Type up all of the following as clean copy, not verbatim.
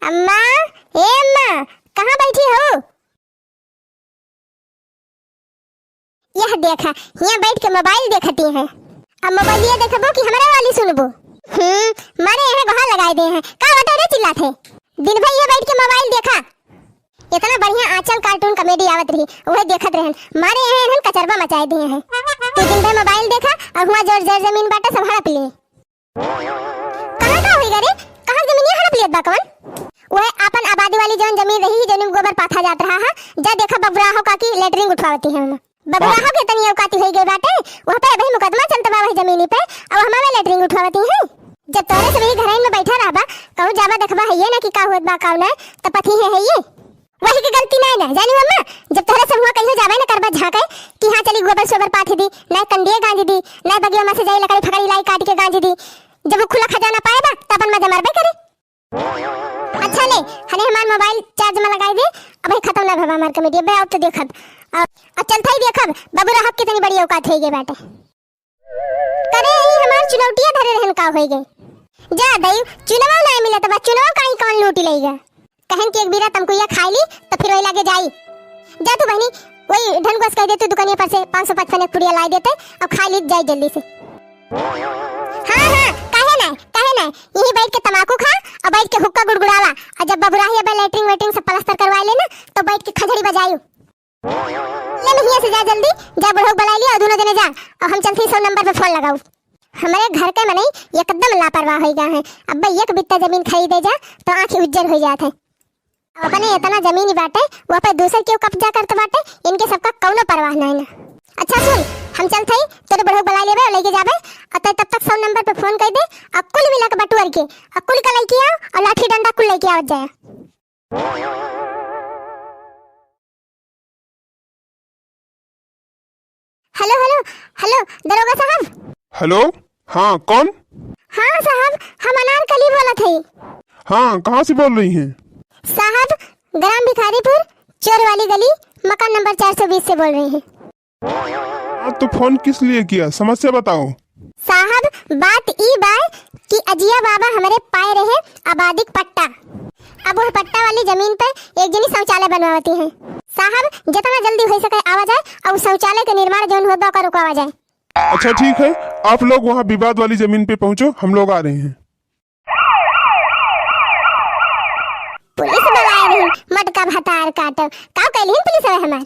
अम्मा, ए अम्मा, कहाँ बैठी हो? यह देखा, यहाँ बैठ के मोबाइल देखती है। अब मोबाइल ये देखबो कि हमारे वाली सुनबो? मारे यहाँ गहा लगाए दे हैं। का बता रे चिल्लाते? दिन भर ये बैठ के मोबाइल देखा। इतना बढ़िया आंचल कार्टून कॉमेडी आवत रही, वह देखत रहन। मारे यहाँ इन्हन कचरबा मचाए दिए हैं। तो दिन भर मोबाइल देखा और हुआ जोर जोर जमीन बाटा सब हड़प लिए। कहाँ का होई रे? कहाँ जमीन हड़प लियत बा कौन? वह अपन आबादी वाली जौन जमीन रही जौन गोबर पाथा जात रहा है। जा देखा बबुराहो का की लेटरिंग उठवाती है। बबुराहो के तनी औकाती होई गई बाटे। वह पे भाई मुकदमा चलता बा वही जमीनी पे और हमारे लेटरिंग उठवाती है। जब तोरे से वही घर में बैठा रहबा कहूं जाबा देखबा है ये ना कि का होत बा का ना त पथी है ये वही की गलती ना जानी अम्मा। जब तोरे से हुआ कहियो जाबे ना करबा झाके कि हां चली गोबर सोबर पाथी दी ना कंडिए गांजी दी ना बगिया में से जाई लकड़ी फकड़ी लाई काट के गांजी दी। जब वो खुला खजाना पाएबा त अपन मजा मारबे करे। अच्छा ले हने हमार मोबाइल चार्ज में लगाई दे। अब ही खत्म ना भवा हमार कमेटी बे अब तो देखब अब चलता ही देखब बबुरा हक कितनी बड़ी औकात होई गई बाटे। करे ही हमार चुनौतियां धरे रहन का होई गई। जा दई चुनवा ना मिलत बा चुनवा काई कौन लूटी लेगा। कहन कि एक बीरा तुमको ये खाई ली तो फिर वही लागे जाई। जा तू बहनी वही ढंग बस कह दे तू दुकानिया पर से 555 एक पुड़िया लाई देते और खा ली जाई जल्दी से। हां हां काहे ना यही बैठ के तमाकू खा और बैठ के हुक्का गुड़गुड़ावा और जब बबुराही अब लेटरिंग वेटिंग से प्लास्टर करवा लेना तो बैठ के खजड़ी बजाइयो। ले नहीं से जा जल्दी जा बुढ़ोक बुला लिया और दोनों जने जा और हम चलते 100 नंबर पे फोन लगाओ। हमारे घर के मनई एकदम लापरवाह हो गए हैं। अब भाई एक बित्ता जमीन खरीदे जा तो आंखें उज्जर हो जात है। अपने इतना जमीन बाटे वो पे दूसरे क्यों कब्जा करते बाटे इनके सबका कौनो परवाह नहीं ना। अच्छा सुन हम चलते ही तेरे बुढ़ोक बुला लेबे और लेके जाबे और तब तक 100 नंबर पे फोन कर दे और कुल मिला के बटुअर के और कुल का लेके आओ और लाठी डंडा कुल लेके आवत जाए। हेलो हेलो हेलो दरोगा साहब। हेलो हाँ कौन? हाँ साहब हम अनारकली बोला थे। हाँ कहाँ से बोल रही हैं? साहब ग्राम भिखारीपुर चोर वाली गली मकान नंबर 420 से बोल रही हैं। तो फोन किस लिए किया समस्या बताओ। साहब बात ई बाय कि अजिया बाबा हमारे पाए रहे आबादिक पट्टा। अब वह पट्टा वाली जमीन पर एक जनी शौचालय बनवाती है। साहब जितना जल्दी हो सके आवा जाए और शौचालय का निर्माण जौन होता का रुकवा जाए। अच्छा ठीक है आप लोग वहाँ विवाद वाली जमीन पे पहुँचो हम लोग आ रहे हैं। पुलिस बुलाए रही मटका भतार काटो काव कैलिन पुलिस है हमार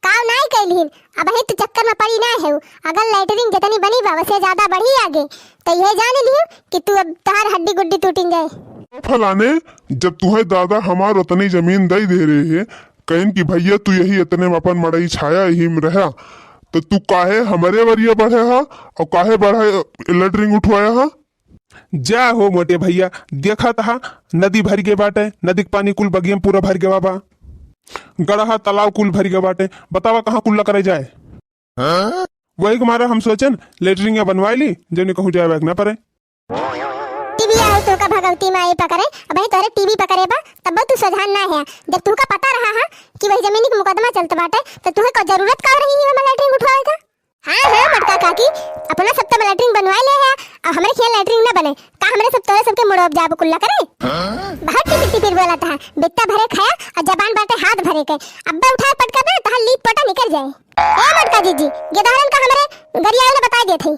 काव नहीं कैलिन। अब ही तो चक्कर में पड़ी ना है। अगर लेटरिंग जितनी बनी बा वैसे ज्यादा बढ़ी आगे तो ये जान लियो कि तू अब तार हड्डी गुड्डी टूटिन जाए। फलाने जब तुम्हें दादा हमार उतनी जमीन दे दे रहे हैं कहीं कि भैया तू यही इतने में अपन मड़ई छाया यही में रहा तो तू काहे हमारे वरिया बढ़े हा और काहे बढ़े लेटरिंग उठवाया हा। जा हो मोटे भैया देखा था नदी भर के बाटे नदी के पानी कुल बगिया पूरा भर के बाबा गढ़ा तालाब कुल भर के बाटे बतावा कहाँ कुल्ला करे जाए। वही हमारा हम सोचन लेटरिंग बनवाई ली जो कहूँ जाए ना पड़े। टीवी आओ तो का भगवती माई पकड़े अब ही तोरे टीवी पकड़े बा तब तू सुधान ना है। जब तू का पता रहा है कि वही जमीन का मुकदमा चलता बाटे तो तुम्हें को जरूरत का रही है लेटरिंग उठवाए का। हाँ मटका काकी अपना सब तो लेटरिंग बनवा ले है और हमारे खेल लेटरिंग ना बने का हमारे सब तोरे सबके मुड़ोब जाब कुल्ला करे। बहुत टिपी फिर बोला था बित्ता भरे खाया और जबान बाटे हाथ भरे के अब्बा उठाए पटका ना तहां लीप पोटा निकल जाए। ए मटका जीजी ये दारन का हमारे गरिया ने बता दिए थे।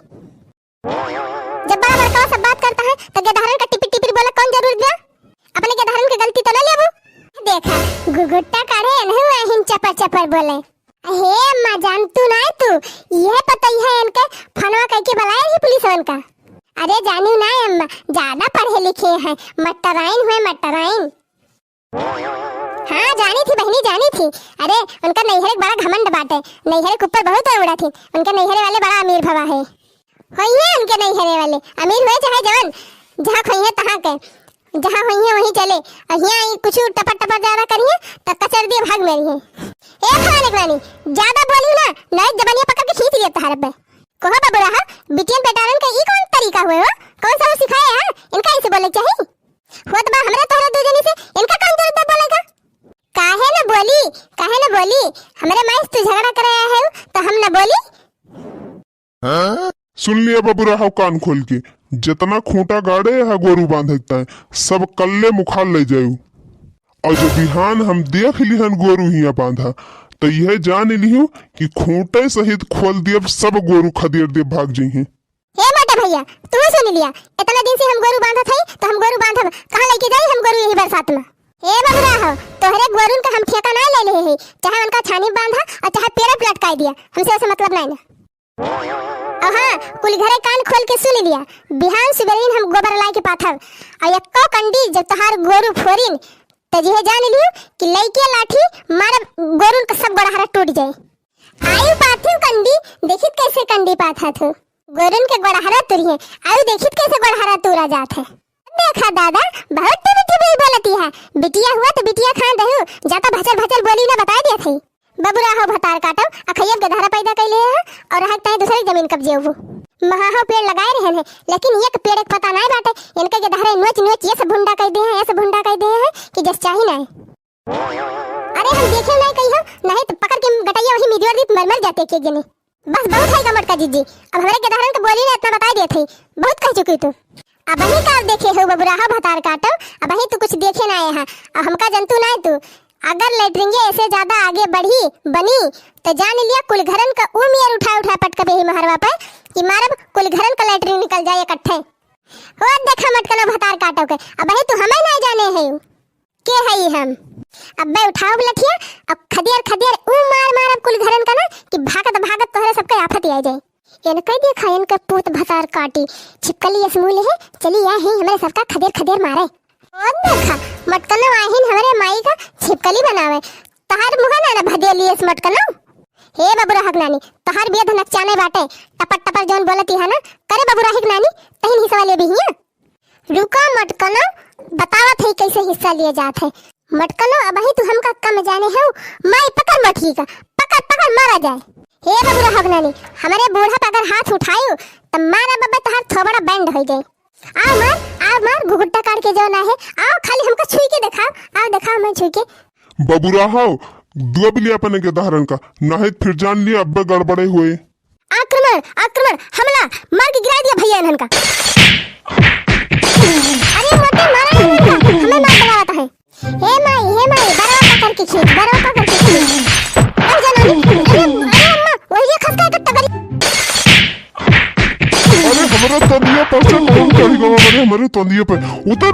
जब बड़ा बड़का सब बात करता है तो गधारन का टिपी टिपी बोला कौन जरूर दिया अपने गधारन की गलती तो ना लेबू। देखा गुगुट्टा करे नहीं हिन चपर चपर बोले। हे अम्मा जान तू ना तू ये पता ही है इनके फनवा कह के बुलाए ही पुलिस वाले का। अरे जानू ना अम्मा ज्यादा पढ़े लिखे हैं मटराइन हुए मटराइन। हाँ जानी थी बहनी जानी थी। अरे उनका नैहरे बड़ा घमंड बाटे नैहरे के ऊपर बहुत उड़ा थी उनके नैहरे वाले बड़ा अमीर भवा है। होई है उनके नैहरे वाले अमीर हुए चाहे जवान जहाँ खोई है तहाँ के जहाँ हुई है वहीं चले और यहाँ कुछ टपर टपर ज्यादा करिए तो कचर दिए भाग मेरी है। ए खाने वाली ज्यादा बोली ना नई जबानिया पकड़ के खींच लिया तहार पे कोहा बाबू रहा बिटियन बेटारन का ई कौन तरीका हुए हो कौन सा वो सिखाया है इनका ऐसे बोले चाहिए होत बा हमरा तोहरा दो जने से इनका कौन जरूरत बोलेगा। काहे ना बोली हमारे माइस तो झगड़ा कराया है तो हम ना बोली। सुन लिया बबुरा हाउ कान खोल के जितना खूंटा गाड़े है गोरू बांधता है सब कल्ले मुखाल ले जाऊ। और जो बिहान हम देख लिहन गोरू हिया बांधा तो यह जान लियो कि खूंटे सहित खोल दिए सब गोरू खदेड़ दे भाग जइहे। हे मोटे भैया तू सुन लिया, इतना दिन से हम गोरू बांधा थे तो हम गोरू बांधब कहां लेके जाई हम गोरू यही बरसात में। हे बबुरा हो तोहरे गोरून का हम ठेका नहीं ले ले है, चाहे उनका छानी बांधा और चाहे पेड़ पे लटकाई दिया, हमसे ऐसा मतलब नहीं ना। और हाँ कुल घरे कान खोल के सुन लिया, बिहान सुबेरीन हम गोबर लाई के पाथब और एको कंडी जब तहार गोरू फोरिन तो ये जान लियो कि लइके लाठी मार गोरून का सब गोड़हारा टूट जाए। आयु पाथू कंडी देखित कैसे कंडी पाथा थू गोरून के गोड़हारा तुरिए, आयु देखित कैसे गोड़हारा तुरा जात है। देखा दादा बहुत मीठी बोलती है, बिटिया हुआ तो बिटिया खान दहु जाता भचर भचर बोली ना बता दिया थी। बबुरा हो भतार काटो अखैयब गधारा पैदा कैले है और हक तय दूसरी जमीन कब्जे हो महाहो पेड़ लगाए रहे हैं, लेकिन एक पेड़ के पता नहीं बाटे इनके गधारे नोच नोच ये सब भुंडा कह दे हैं, ऐसे भुंडा कह दे हैं कि जस चाही नहीं। अरे हम देखे नहीं कही हो नहीं तो पकड़ के गटैया वही मिदियोर दी मर मर जाते के जने। बस बहुत है गमट का जीजी, अब हमारे गधारन को बोली ने इतना बता दिया थी, बहुत कह चुकी तू। अब ही का देखे हो बबुरा हो भतार काटो, अब ही तू कुछ देखे ना है, अब हमका जंतु नहीं तू। अगर लेटरिंगे ऐसे ज्यादा आगे बढ़ी बनी तो जान लिया कुल घरन का उमियर उठा उठा पटकबे ही महरवा पर कि मारब कुल घरन का लेटरिंग निकल जाए इकट्ठे। हो देखा मटकना भतार काटो के, अब ही तू हमें नहीं जाने है के है हम। अब बे उठाओ लठिया, अब खदेर खदेर ऊ मार मार अब कुल घरन का ना कि भागत भागत तोहरे सबके आफत आ जाए। इन कह देखा इनका पूत भतार काटी छिपकली असमूल है, चली या ही हमारे सबका खदेर खदेर मारे। और देखा मटकनो आहिन हमारे माई का छिपकली बनावे, तहार मुहा ना भदेली इस मटकनो। हे बबुरा हक नानी तहार बेद नकचाने बाटे टपट टपट जोन बोलती है ना, करे बबुरा हक नानी तहिन हिस्सा ले भी हिया। रुका मटकनो बतावत है कैसे हिस्सा लिए जात है। मटकनो अब ही तू हमका कम जाने हो, माई पकड़ मटकी का पकड़ पकड़ मारा जाए। हे बबुरा हक नानी हमारे बूढ़ा पे अगर हाथ उठायो तो मारा बब्बा तहार थोबड़ा बैंड हो जाए। आओ मार घुघुट्टा काट के जो ना है, आओ खाली हमको छुई के दिखाओ, आओ दिखाओ मैं छुई के। बबुरा हो दुआ भी लिया अपने के दहरन का नहीं फिर जान लिया अब गड़बड़े हुए। आक्रमण आक्रमण हमला मार के गिरा दिया भैया इन्हन का। अरे मोटे मारा इन्हन का, हमें मार डराता है। हे माई बराबर पकड़ के खींच, बराबर पकड़ के खींच। अरे जनानी अरे अम्मा वही ये खसका के टगरी। अरे हमारा तंदिया पर से कौन चढ़ी गवा, हमारे तंदिया पे उतर।